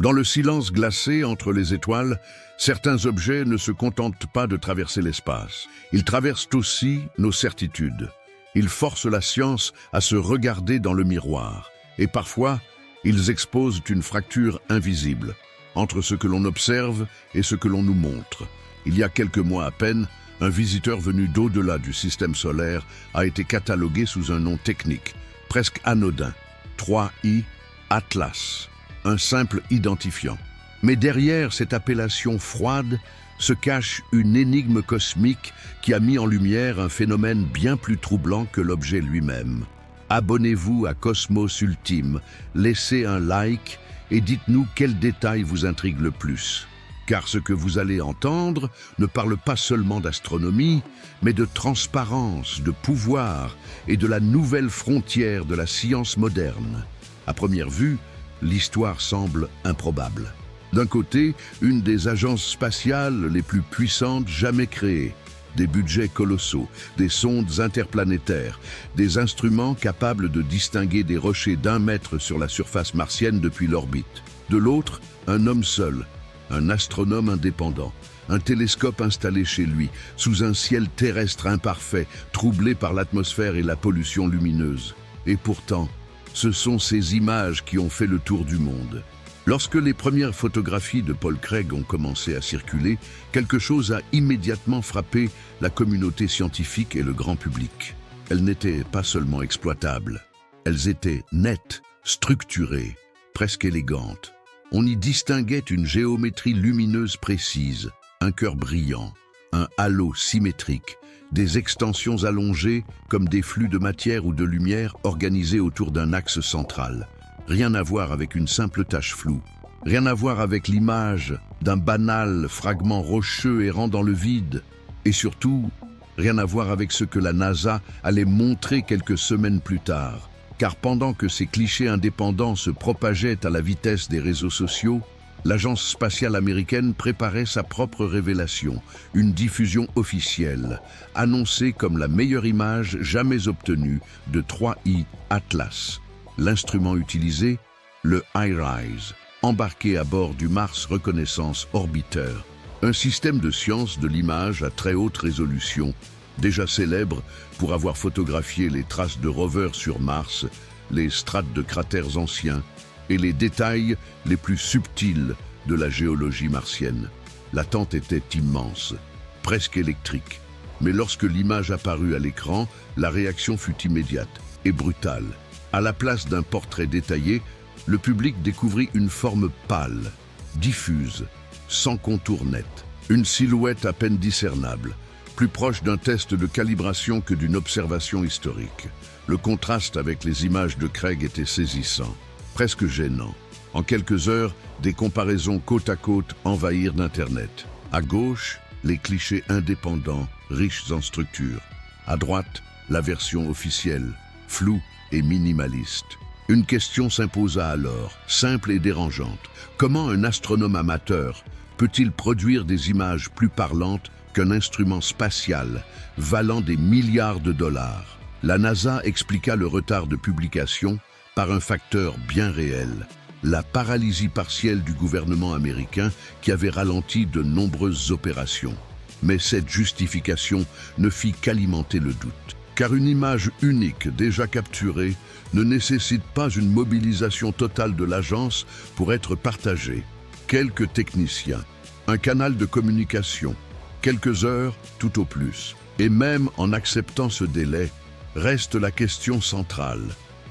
Dans le silence glacé entre les étoiles, certains objets ne se contentent pas de traverser l'espace. Ils traversent aussi nos certitudes. Ils forcent la science à se regarder dans le miroir. Et parfois, ils exposent une fracture invisible entre ce que l'on observe et ce que l'on nous montre. Il y a quelques mois à peine, un visiteur venu d'au-delà du système solaire a été catalogué sous un nom technique, presque anodin, 3I Atlas, un simple identifiant. Mais derrière cette appellation froide se cache une énigme cosmique qui a mis en lumière un phénomène bien plus troublant que l'objet lui-même. Abonnez-vous à Cosmos Ultime, laissez un like et dites-nous quel détail vous intrigue le plus. Car ce que vous allez entendre ne parle pas seulement d'astronomie, mais de transparence, de pouvoir et de la nouvelle frontière de la science moderne. À première vue, l'histoire semble improbable. D'un côté, une des agences spatiales les plus puissantes jamais créées. Des budgets colossaux, des sondes interplanétaires, des instruments capables de distinguer des rochers d'1 mètre sur la surface martienne depuis l'orbite. De l'autre, un homme seul, un astronome indépendant, un télescope installé chez lui, sous un ciel terrestre imparfait, troublé par l'atmosphère et la pollution lumineuse. Et pourtant, ce sont ces images qui ont fait le tour du monde. Lorsque les premières photographies de Paul Craig ont commencé à circuler, quelque chose a immédiatement frappé la communauté scientifique et le grand public. Elles n'étaient pas seulement exploitables, elles étaient nettes, structurées, presque élégantes. On y distinguait une géométrie lumineuse précise, un cœur brillant, un halo symétrique, des extensions allongées comme des flux de matière ou de lumière organisés autour d'un axe central. Rien à voir avec une simple tache floue. Rien à voir avec l'image d'un banal fragment rocheux errant dans le vide. Et surtout, rien à voir avec ce que la NASA allait montrer quelques semaines plus tard. Car pendant que ces clichés indépendants se propageaient à la vitesse des réseaux sociaux, l'agence spatiale américaine préparait sa propre révélation, une diffusion officielle, annoncée comme la meilleure image jamais obtenue de 3I Atlas. L'instrument utilisé, le HiRISE, embarqué à bord du Mars Reconnaissance Orbiter, un système de science de l'image à très haute résolution, déjà célèbre pour avoir photographié les traces de rovers sur Mars, les strates de cratères anciens et les détails les plus subtils de la géologie martienne. L'attente était immense, presque électrique. Mais lorsque l'image apparut à l'écran, la réaction fut immédiate et brutale. À la place d'un portrait détaillé, le public découvrit une forme pâle, diffuse, sans contour net. Une silhouette à peine discernable, plus proche d'un test de calibration que d'une observation historique. Le contraste avec les images de Craig était saisissant, presque gênant. En quelques heures, des comparaisons côte à côte envahirent d'Internet. À gauche, les clichés indépendants, riches en structure. À droite, la version officielle, floue et minimaliste. Une question s'imposa alors, simple et dérangeante. Comment un astronome amateur peut-il produire des images plus parlantes qu'un instrument spatial valant des milliards de dollars? La NASA expliqua le retard de publication par un facteur bien réel, la paralysie partielle du gouvernement américain qui avait ralenti de nombreuses opérations. Mais cette justification ne fit qu'alimenter le doute. Car une image unique déjà capturée ne nécessite pas une mobilisation totale de l'agence pour être partagée. Quelques techniciens, un canal de communication, quelques heures tout au plus. Et même en acceptant ce délai, reste la question centrale,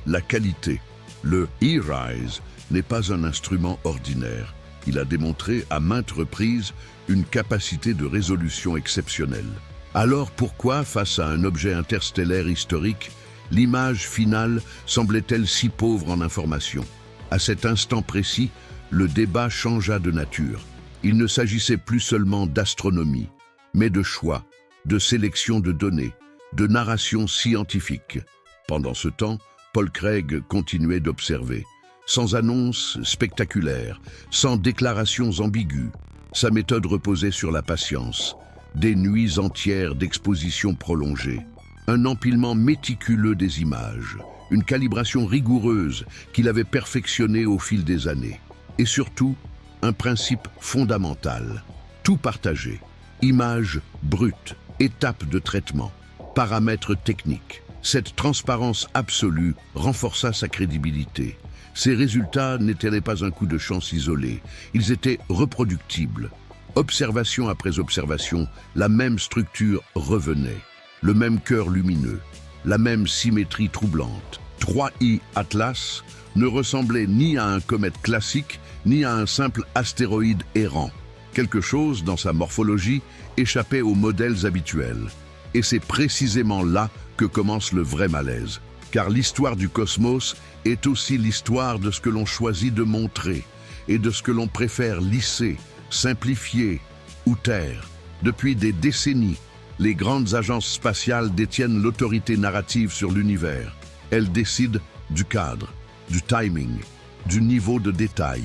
la qualité. Le HiRISE n'est pas un instrument ordinaire. Il a démontré à maintes reprises une capacité de résolution exceptionnelle. Alors pourquoi, face à un objet interstellaire historique, l'image finale semblait-elle si pauvre en informations? À cet instant précis, le débat changea de nature. Il ne s'agissait plus seulement d'astronomie, mais de choix, de sélection de données, de narration scientifique. Pendant ce temps, Paul Craig continuait d'observer, sans annonce spectaculaire, sans déclarations ambiguës. Sa méthode reposait sur la patience, des nuits entières d'exposition prolongée, un empilement méticuleux des images, une calibration rigoureuse qu'il avait perfectionnée au fil des années. Et surtout, un principe fondamental. Tout partagé. Images brutes, étapes de traitement, paramètres techniques. Cette transparence absolue renforça sa crédibilité. Ces résultats n'étaient pas un coup de chance isolé, ils étaient reproductibles. Observation après observation, la même structure revenait, le même cœur lumineux, la même symétrie troublante. 3I Atlas ne ressemblait ni à un comète classique, ni à un simple astéroïde errant. Quelque chose, dans sa morphologie, échappait aux modèles habituels. Et c'est précisément là que commence le vrai malaise. Car l'histoire du cosmos est aussi l'histoire de ce que l'on choisit de montrer et de ce que l'on préfère lisser, simplifier ou taire. Depuis des décennies, les grandes agences spatiales détiennent l'autorité narrative sur l'univers. Elles décident du cadre, du timing, du niveau de détail.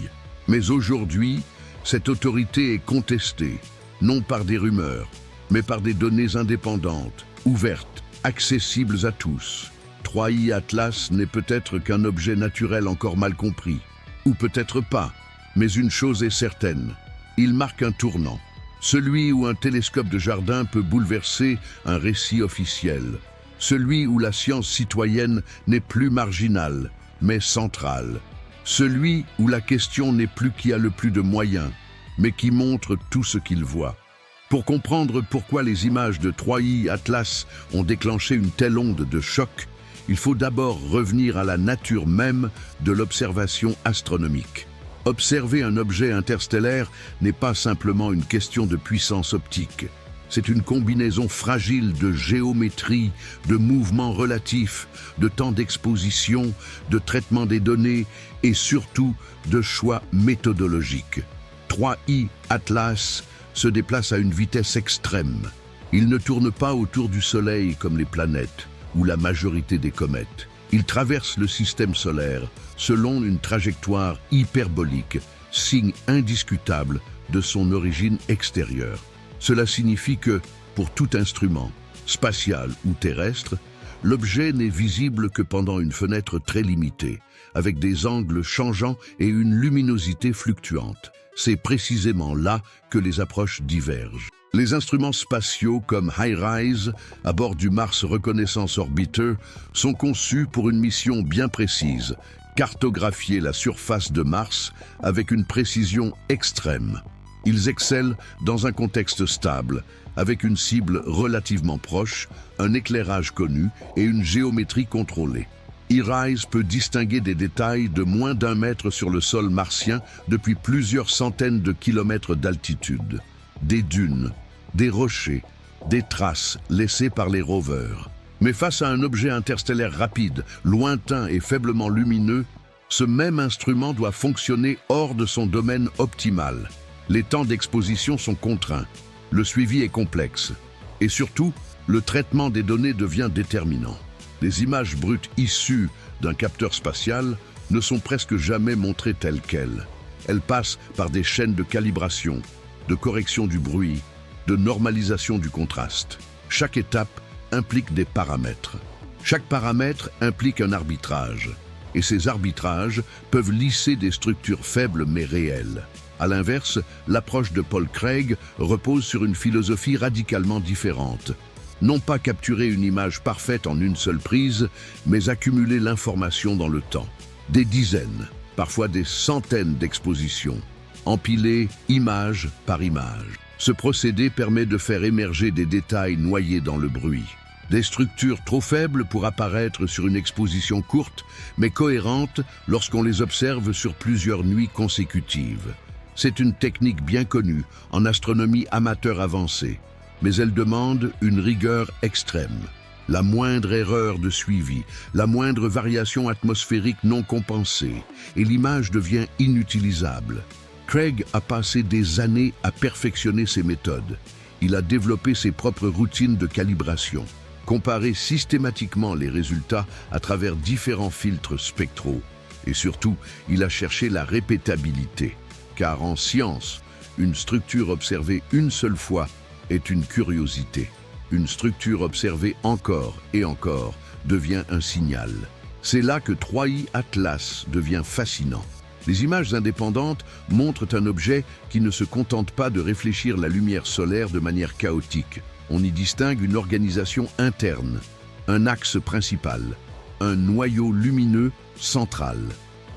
Mais aujourd'hui, cette autorité est contestée, non par des rumeurs, mais par des données indépendantes, ouvertes, accessibles à tous. 3I Atlas n'est peut-être qu'un objet naturel encore mal compris, ou peut-être pas, mais une chose est certaine, il marque un tournant, celui où un télescope de jardin peut bouleverser un récit officiel, celui où la science citoyenne n'est plus marginale, mais centrale, celui où la question n'est plus qui a le plus de moyens, mais qui montre tout ce qu'il voit. Pour comprendre pourquoi les images de 3I Atlas ont déclenché une telle onde de choc, il faut d'abord revenir à la nature même de l'observation astronomique. Observer un objet interstellaire n'est pas simplement une question de puissance optique. C'est une combinaison fragile de géométrie, de mouvements relatifs, de temps d'exposition, de traitement des données et surtout de choix méthodologiques. 3I Atlas se déplace à une vitesse extrême. Il ne tourne pas autour du Soleil comme les planètes ou la majorité des comètes. Il traverse le système solaire selon une trajectoire hyperbolique, signe indiscutable de son origine extérieure. Cela signifie que, pour tout instrument, spatial ou terrestre, l'objet n'est visible que pendant une fenêtre très limitée, avec des angles changeants et une luminosité fluctuante. C'est précisément là que les approches divergent. Les instruments spatiaux comme HiRISE, à bord du Mars Reconnaissance Orbiter, sont conçus pour une mission bien précise, cartographier la surface de Mars avec une précision extrême. Ils excellent dans un contexte stable, avec une cible relativement proche, un éclairage connu et une géométrie contrôlée. HiRISE peut distinguer des détails de moins d'1 mètre sur le sol martien depuis plusieurs centaines de kilomètres d'altitude. Des dunes, des rochers, des traces laissées par les rovers. Mais face à un objet interstellaire rapide, lointain et faiblement lumineux, ce même instrument doit fonctionner hors de son domaine optimal. Les temps d'exposition sont contraints, le suivi est complexe, et surtout, le traitement des données devient déterminant. Les images brutes issues d'un capteur spatial ne sont presque jamais montrées telles quelles. Elles passent par des chaînes de calibration, de correction du bruit, de normalisation du contraste. Chaque étape implique des paramètres. Chaque paramètre implique un arbitrage, et ces arbitrages peuvent lisser des structures faibles mais réelles. À l'inverse, l'approche de Paul Craig repose sur une philosophie radicalement différente. Non pas capturer une image parfaite en une seule prise, mais accumuler l'information dans le temps. Des dizaines, parfois des centaines d'expositions, empilées image par image. Ce procédé permet de faire émerger des détails noyés dans le bruit. Des structures trop faibles pour apparaître sur une exposition courte, mais cohérentes lorsqu'on les observe sur plusieurs nuits consécutives. C'est une technique bien connue en astronomie amateur avancée, mais elle demande une rigueur extrême. La moindre erreur de suivi, la moindre variation atmosphérique non compensée, et l'image devient inutilisable. Craig a passé des années à perfectionner ses méthodes. Il a développé ses propres routines de calibration, comparé systématiquement les résultats à travers différents filtres spectraux. Et surtout, il a cherché la répétabilité. Car en science, une structure observée une seule fois est une curiosité. Une structure observée encore et encore devient un signal. C'est là que 3I Atlas devient fascinant. Les images indépendantes montrent un objet qui ne se contente pas de réfléchir la lumière solaire de manière chaotique. On y distingue une organisation interne, un axe principal, un noyau lumineux central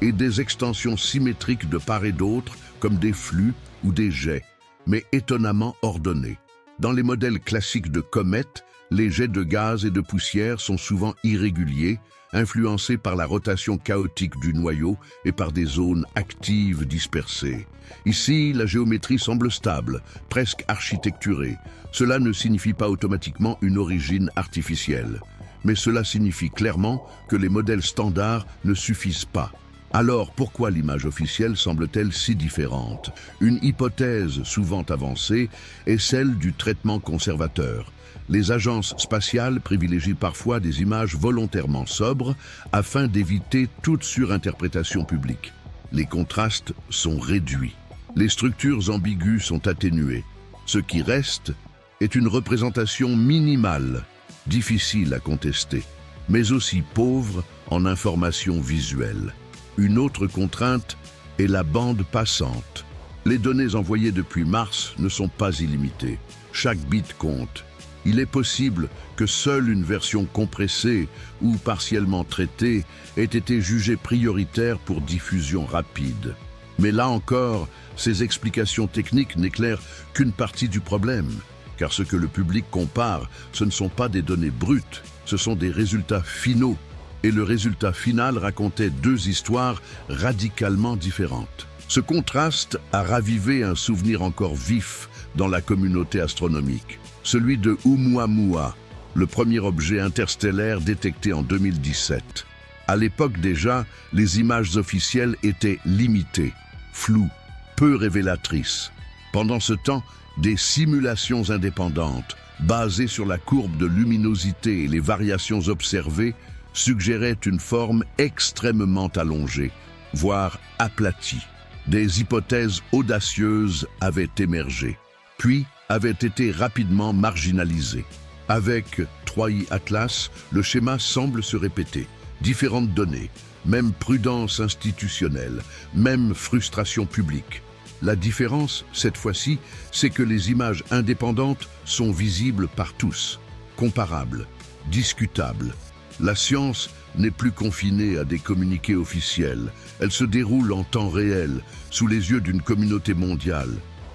et des extensions symétriques de part et d'autre comme des flux ou des jets, mais étonnamment ordonnés. Dans les modèles classiques de comètes, les jets de gaz et de poussière sont souvent irréguliers, influencés par la rotation chaotique du noyau et par des zones actives dispersées. Ici, la géométrie semble stable, presque architecturée. Cela ne signifie pas automatiquement une origine artificielle, mais cela signifie clairement que les modèles standards ne suffisent pas. Alors, pourquoi l'image officielle semble-t-elle si différente? Une hypothèse souvent avancée est celle du traitement conservateur. Les agences spatiales privilégient parfois des images volontairement sobres afin d'éviter toute surinterprétation publique. Les contrastes sont réduits. Les structures ambiguës sont atténuées. Ce qui reste est une représentation minimale, difficile à contester, mais aussi pauvre en informations visuelles. Une autre contrainte est la bande passante. Les données envoyées depuis Mars ne sont pas illimitées. Chaque bit compte. Il est possible que seule une version compressée ou partiellement traitée ait été jugée prioritaire pour diffusion rapide. Mais là encore, ces explications techniques n'éclairent qu'une partie du problème, car ce que le public compare, ce ne sont pas des données brutes, ce sont des résultats finaux. Et le résultat final racontait deux histoires radicalement différentes. Ce contraste a ravivé un souvenir encore vif dans la communauté astronomique, celui de Oumuamua, le premier objet interstellaire détecté en 2017. À l'époque déjà, les images officielles étaient limitées, floues, peu révélatrices. Pendant ce temps, des simulations indépendantes, basées sur la courbe de luminosité et les variations observées, suggérait une forme extrêmement allongée, voire aplatie. Des hypothèses audacieuses avaient émergé, puis avaient été rapidement marginalisées. Avec 3i Atlas, le schéma semble se répéter. Différentes données, même prudence institutionnelle, même frustration publique. La différence, cette fois-ci, c'est que les images indépendantes sont visibles par tous, comparables, discutables. La science n'est plus confinée à des communiqués officiels. Elle se déroule en temps réel, sous les yeux d'une communauté mondiale.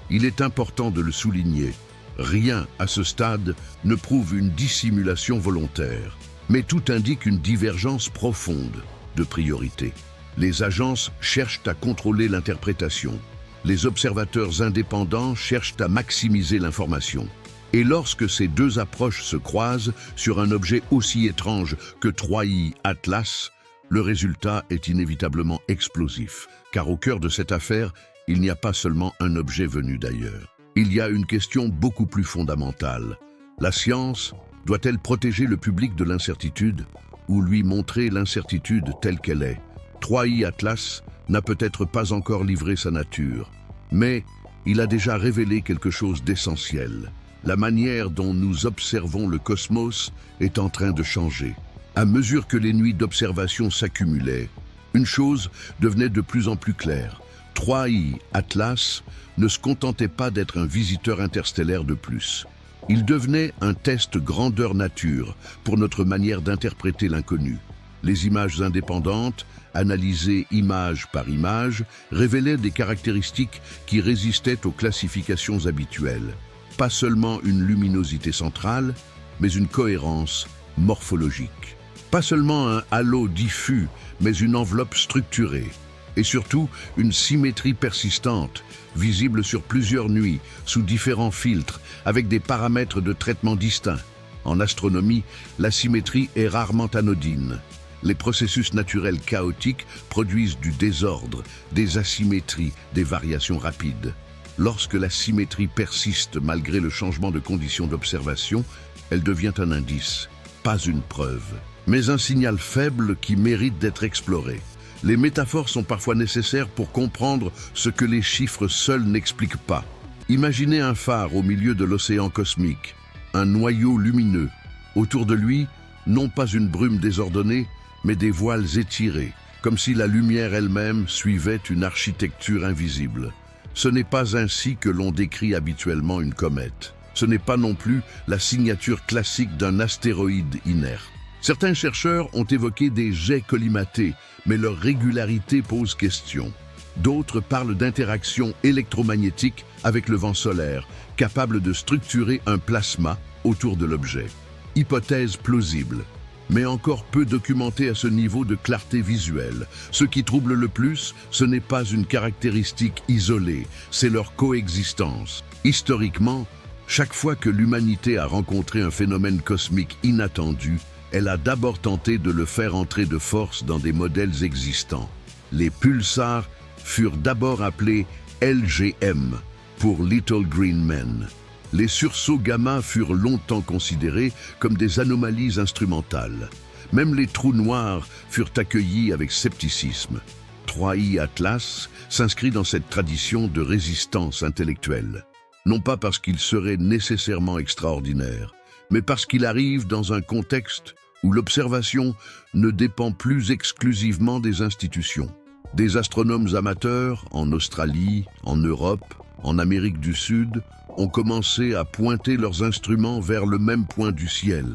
Il est important de le souligner. Rien, à ce stade, ne prouve une dissimulation volontaire. Mais tout indique une divergence profonde de priorité. Les agences cherchent à contrôler l'interprétation. Les observateurs indépendants cherchent à maximiser l'information. Et lorsque ces deux approches se croisent sur un objet aussi étrange que 3i Atlas, le résultat est inévitablement explosif. Car au cœur de cette affaire, il n'y a pas seulement un objet venu d'ailleurs. Il y a une question beaucoup plus fondamentale. La science doit-elle protéger le public de l'incertitude ou lui montrer l'incertitude telle qu'elle est? 3i Atlas n'a peut-être pas encore livré sa nature, mais il a déjà révélé quelque chose d'essentiel. La manière dont nous observons le cosmos est en train de changer. À mesure que les nuits d'observation s'accumulaient, une chose devenait de plus en plus claire. 3i Atlas ne se contentait pas d'être un visiteur interstellaire de plus. Il devenait un test grandeur nature pour notre manière d'interpréter l'inconnu. Les images indépendantes, analysées image par image, révélaient des caractéristiques qui résistaient aux classifications habituelles. Pas seulement une luminosité centrale, mais une cohérence morphologique. Pas seulement un halo diffus, mais une enveloppe structurée. Et surtout, une symétrie persistante, visible sur plusieurs nuits, sous différents filtres, avec des paramètres de traitement distincts. En astronomie, la symétrie est rarement anodine. Les processus naturels chaotiques produisent du désordre, des asymétries, des variations rapides. Lorsque la symétrie persiste malgré le changement de conditions d'observation, elle devient un indice, pas une preuve, mais un signal faible qui mérite d'être exploré. Les métaphores sont parfois nécessaires pour comprendre ce que les chiffres seuls n'expliquent pas. Imaginez un phare au milieu de l'océan cosmique, un noyau lumineux. Autour de lui, non pas une brume désordonnée, mais des voiles étirés, comme si la lumière elle-même suivait une architecture invisible. Ce n'est pas ainsi que l'on décrit habituellement une comète. Ce n'est pas non plus la signature classique d'un astéroïde inerte. Certains chercheurs ont évoqué des jets collimatés, mais leur régularité pose question. D'autres parlent d'interactions électromagnétiques avec le vent solaire, capables de structurer un plasma autour de l'objet. Hypothèse plausible, mais encore peu documentée à ce niveau de clarté visuelle. Ce qui trouble le plus, ce n'est pas une caractéristique isolée, c'est leur coexistence. Historiquement, chaque fois que l'humanité a rencontré un phénomène cosmique inattendu, elle a d'abord tenté de le faire entrer de force dans des modèles existants. Les pulsars furent d'abord appelés LGM, pour Little Green Men. Les sursauts gamma furent longtemps considérés comme des anomalies instrumentales. Même les trous noirs furent accueillis avec scepticisme. 3I Atlas s'inscrit dans cette tradition de résistance intellectuelle. Non pas parce qu'il serait nécessairement extraordinaire, mais parce qu'il arrive dans un contexte où l'observation ne dépend plus exclusivement des institutions. Des astronomes amateurs, en Australie, en Europe, en Amérique du Sud, ont commencé à pointer leurs instruments vers le même point du ciel,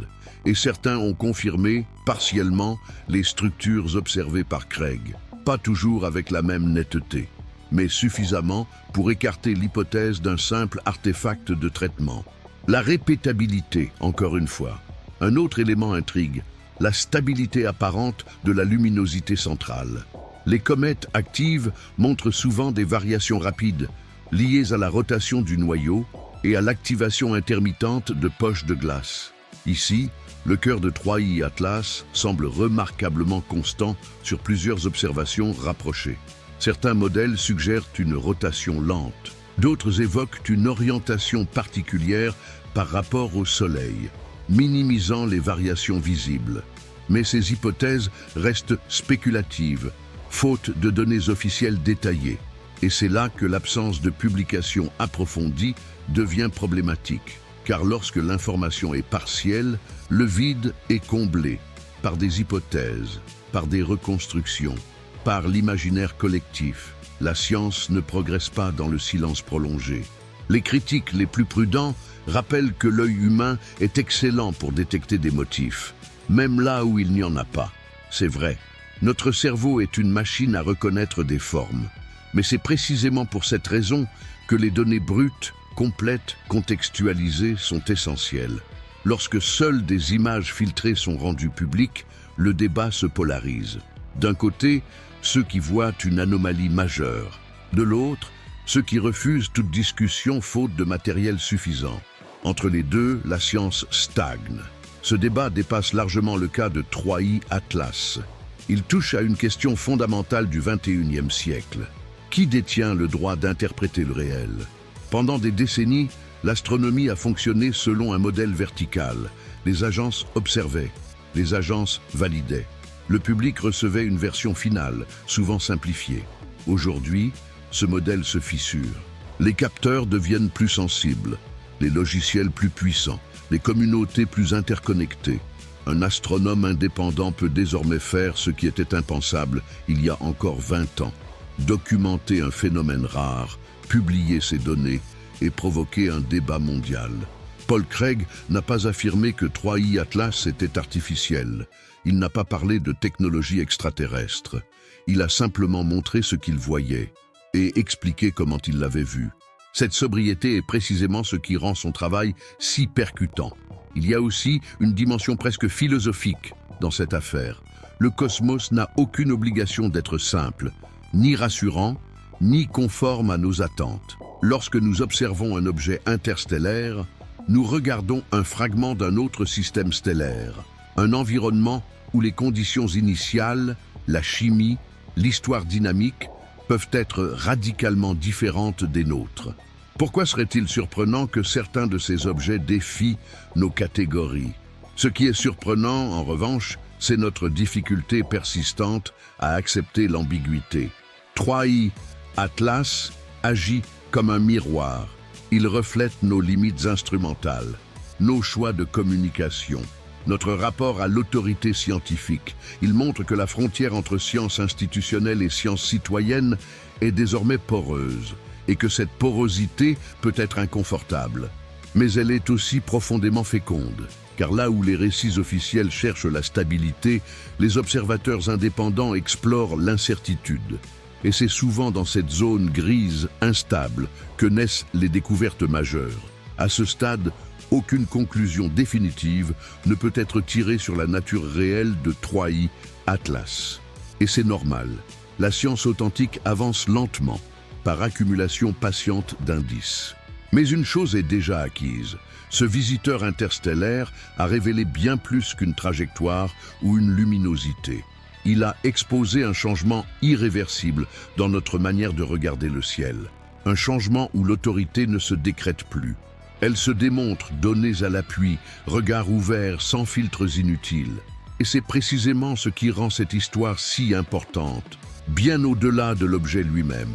et certains ont confirmé, partiellement, les structures observées par Craig. Pas toujours avec la même netteté, mais suffisamment pour écarter l'hypothèse d'un simple artefact de traitement. La répétabilité, encore une fois. Un autre élément intrigue, la stabilité apparente de la luminosité centrale. Les comètes actives montrent souvent des variations rapides, liées à la rotation du noyau et à l'activation intermittente de poches de glace. Ici, le cœur de 3I Atlas semble remarquablement constant sur plusieurs observations rapprochées. Certains modèles suggèrent une rotation lente, d'autres évoquent une orientation particulière par rapport au Soleil, minimisant les variations visibles. Mais ces hypothèses restent spéculatives, faute de données officielles détaillées. Et c'est là que l'absence de publications approfondies devient problématique. Car lorsque l'information est partielle, le vide est comblé par des hypothèses, par des reconstructions, par l'imaginaire collectif. La science ne progresse pas dans le silence prolongé. Les critiques les plus prudents rappellent que l'œil humain est excellent pour détecter des motifs, même là où il n'y en a pas. C'est vrai, notre cerveau est une machine à reconnaître des formes. Mais c'est précisément pour cette raison que les données brutes, complètes, contextualisées sont essentielles. Lorsque seules des images filtrées sont rendues publiques, le débat se polarise. D'un côté, ceux qui voient une anomalie majeure. De l'autre, ceux qui refusent toute discussion faute de matériel suffisant. Entre les deux, la science stagne. Ce débat dépasse largement le cas de 3I Atlas. Il touche à une question fondamentale du XXIe siècle. Qui détient le droit d'interpréter le réel? Pendant des décennies, l'astronomie a fonctionné selon un modèle vertical. Les agences observaient, les agences validaient. Le public recevait une version finale, souvent simplifiée. Aujourd'hui, ce modèle se fissure. Les capteurs deviennent plus sensibles, les logiciels plus puissants, les communautés plus interconnectées. Un astronome indépendant peut désormais faire ce qui était impensable il y a encore 20 ans. Documenter un phénomène rare, publier ces données et provoquer un débat mondial. Paul Craig n'a pas affirmé que 3I Atlas était artificiel. Il n'a pas parlé de technologie extraterrestre. Il a simplement montré ce qu'il voyait et expliqué comment il l'avait vu. Cette sobriété est précisément ce qui rend son travail si percutant. Il y a aussi une dimension presque philosophique dans cette affaire. Le cosmos n'a aucune obligation d'être simple, ni rassurant, ni conforme à nos attentes. Lorsque nous observons un objet interstellaire, nous regardons un fragment d'un autre système stellaire, un environnement où les conditions initiales, la chimie, l'histoire dynamique peuvent être radicalement différentes des nôtres. Pourquoi serait-il surprenant que certains de ces objets défient nos catégories? Ce qui est surprenant, en revanche, c'est notre difficulté persistante à accepter l'ambiguïté. 3I Atlas agit comme un miroir. Il reflète nos limites instrumentales, nos choix de communication notre rapport à l'autorité scientifique. Il montre que la frontière entre science institutionnelle et science citoyenne est désormais poreuse, et que cette porosité peut être inconfortable. Mais elle est aussi profondément féconde, car là où les récits officiels cherchent la stabilité, les observateurs indépendants explorent l'incertitude. Et c'est souvent dans cette zone grise, instable, que naissent les découvertes majeures. À ce stade, aucune conclusion définitive ne peut être tirée sur la nature réelle de 3i Atlas. Et c'est normal. La science authentique avance lentement, par accumulation patiente d'indices. Mais une chose est déjà acquise. Ce visiteur interstellaire a révélé bien plus qu'une trajectoire ou une luminosité. Il a exposé un changement irréversible dans notre manière de regarder le ciel. Un changement où l'autorité ne se décrète plus. Elle se démontre, donnée à l'appui, regard ouvert, sans filtres inutiles. Et c'est précisément ce qui rend cette histoire si importante, bien au-delà de l'objet lui-même.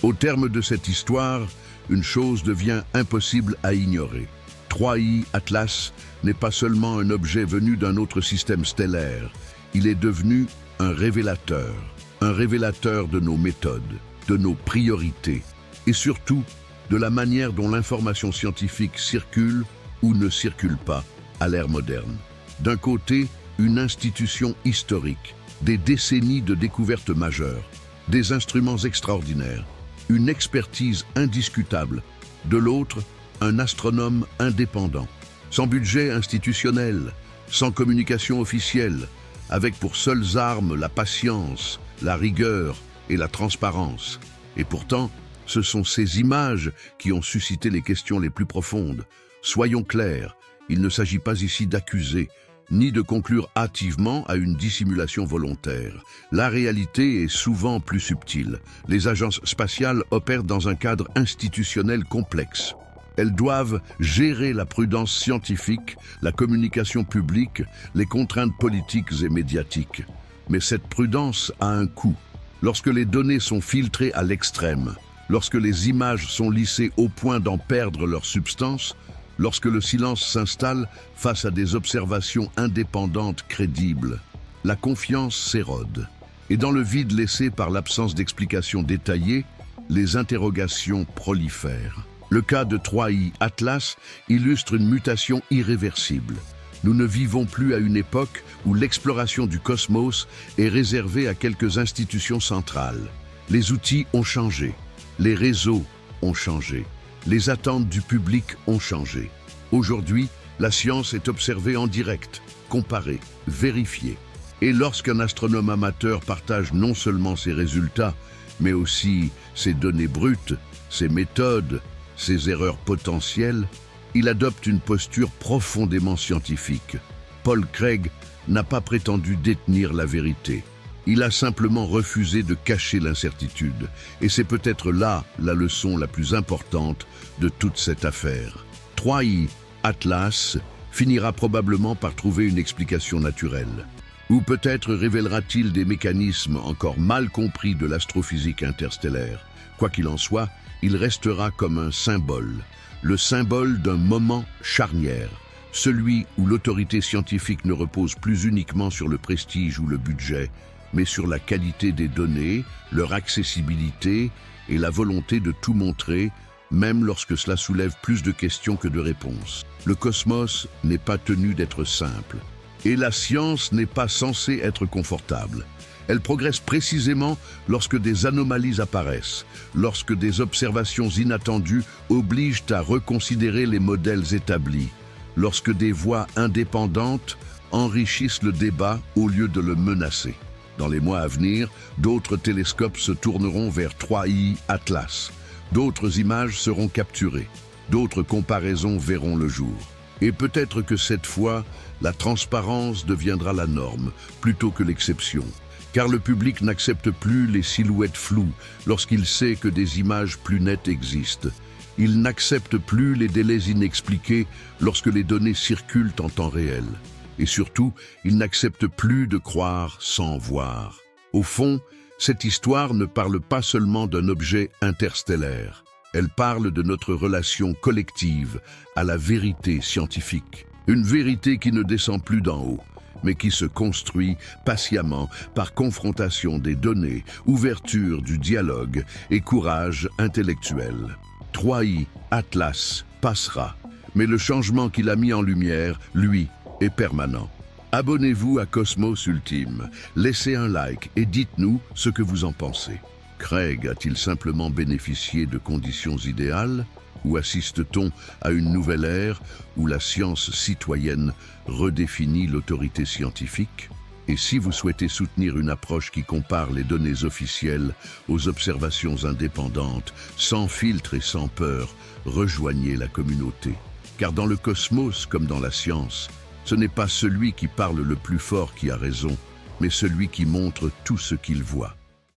Au terme de cette histoire, une chose devient impossible à ignorer. 3i Atlas n'est pas seulement un objet venu d'un autre système stellaire, il est devenu un révélateur de nos méthodes, de nos priorités, et surtout de la manière dont l'information scientifique circule ou ne circule pas à l'ère moderne. D'un côté, une institution historique, des décennies de découvertes majeures, des instruments extraordinaires, une expertise indiscutable. De l'autre, un astronome indépendant, sans budget institutionnel, sans communication officielle, avec pour seules armes la patience, la rigueur et la transparence. Et pourtant, ce sont ces images qui ont suscité les questions les plus profondes. Soyons clairs, il ne s'agit pas ici d'accuser, ni de conclure hâtivement à une dissimulation volontaire. La réalité est souvent plus subtile. Les agences spatiales opèrent dans un cadre institutionnel complexe. Elles doivent gérer la prudence scientifique, la communication publique, les contraintes politiques et médiatiques. Mais cette prudence a un coût. Lorsque les données sont filtrées à l'extrême, lorsque les images sont lissées au point d'en perdre leur substance, lorsque le silence s'installe face à des observations indépendantes crédibles, la confiance s'érode. Et dans le vide laissé par l'absence d'explications détaillées, les interrogations prolifèrent. Le cas de 3i Atlas illustre une mutation irréversible. Nous ne vivons plus à une époque où l'exploration du cosmos est réservée à quelques institutions centrales. Les outils ont changé, les réseaux ont changé, les attentes du public ont changé. Aujourd'hui, la science est observée en direct, comparée, vérifiée. Et lorsqu'un astronome amateur partage non seulement ses résultats, mais aussi ses données brutes, ses méthodes, ses erreurs potentielles, il adopte une posture profondément scientifique. Paul Craig n'a pas prétendu détenir la vérité. Il a simplement refusé de cacher l'incertitude. Et c'est peut-être là la leçon la plus importante de toute cette affaire. 3i Atlas finira probablement par trouver une explication naturelle. Ou peut-être révélera-t-il des mécanismes encore mal compris de l'astrophysique interstellaire. Quoi qu'il en soit, il restera comme un symbole, le symbole d'un moment charnière, celui où l'autorité scientifique ne repose plus uniquement sur le prestige ou le budget, mais sur la qualité des données, leur accessibilité et la volonté de tout montrer, même lorsque cela soulève plus de questions que de réponses. Le cosmos n'est pas tenu d'être simple, et la science n'est pas censée être confortable. Elle progresse précisément lorsque des anomalies apparaissent, lorsque des observations inattendues obligent à reconsidérer les modèles établis, lorsque des voix indépendantes enrichissent le débat au lieu de le menacer. Dans les mois à venir, d'autres télescopes se tourneront vers 3i Atlas, d'autres images seront capturées, d'autres comparaisons verront le jour. Et peut-être que cette fois, la transparence deviendra la norme plutôt que l'exception. Car le public n'accepte plus les silhouettes floues lorsqu'il sait que des images plus nettes existent. Il n'accepte plus les délais inexpliqués lorsque les données circulent en temps réel. Et surtout, il n'accepte plus de croire sans voir. Au fond, cette histoire ne parle pas seulement d'un objet interstellaire. Elle parle de notre relation collective à la vérité scientifique. Une vérité qui ne descend plus d'en haut, mais qui se construit patiemment par confrontation des données, ouverture du dialogue et courage intellectuel. 3i, Atlas, passera, mais le changement qu'il a mis en lumière, lui, est permanent. Abonnez-vous à Cosmos Ultime, laissez un like et dites-nous ce que vous en pensez. Craig a-t-il simplement bénéficié de conditions idéales, ou assiste-t-on à une nouvelle ère où la science citoyenne redéfinit l'autorité scientifique? Et si vous souhaitez soutenir une approche qui compare les données officielles aux observations indépendantes, sans filtre et sans peur, rejoignez la communauté. Car dans le cosmos comme dans la science, ce n'est pas celui qui parle le plus fort qui a raison, mais celui qui montre tout ce qu'il voit.